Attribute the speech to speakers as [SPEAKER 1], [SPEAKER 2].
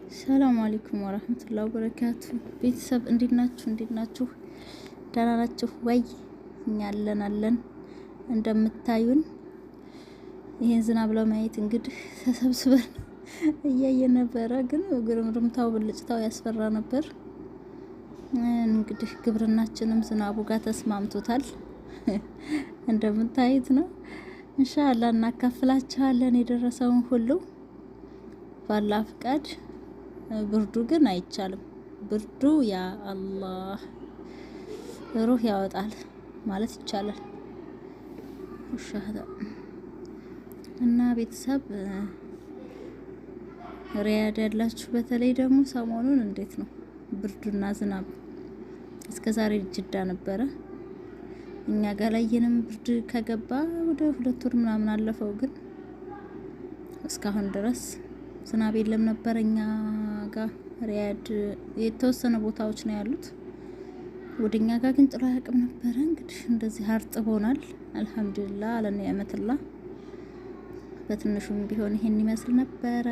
[SPEAKER 1] ሰላም አለይኩም ወራህመቱላሂ ወበረካቱ። ቤተሰብ እንዴት ናችሁ? ደህና ናችሁ ወይ? እኛ አለን። እንደምታዩን ይሄን ዝናብ ለማየት እንግዲህ ተሰብስበን እያየን ነበረ። ግን ግርምርምታው ብልጭታው ያስፈራ ነበር። እንግዲህ ግብርናችንም ዝናቡ ጋር ተስማምቶታል። እንደምታዩት ነው። ኢንሻአላህ እናካፍላችኋለን የደረሰውን ሁሉ ባላ ፍቃድ። ብርዱ ግን አይቻልም። ብርዱ ያ አላህ ሩህ ያወጣል ማለት ይቻላል። እና ቤተሰብ ሪያድ ያላችሁ በተለይ ደግሞ ሰሞኑን እንዴት ነው ብርዱና ዝናብ? እስከዛሬ ጅዳ ነበረ። እኛ ጋር ላይንም ብርድ ከገባ ወደ 2 ወር ምናምን አለፈው። ግን እስካሁን ድረስ ዝናብ የለም ነበር። እኛ ጋር ሪያድ የተወሰነ ቦታዎች ነው ያሉት። ወደኛ ጋር ግን ጥሎ አያውቅም ነበረ። እንግዲህ እንደዚህ አርጥቦናል። አልሐምዱሊላህ አለ ኒዕመቱላህ። በትንሹም ቢሆን ይሄን ይመስል ነበረ።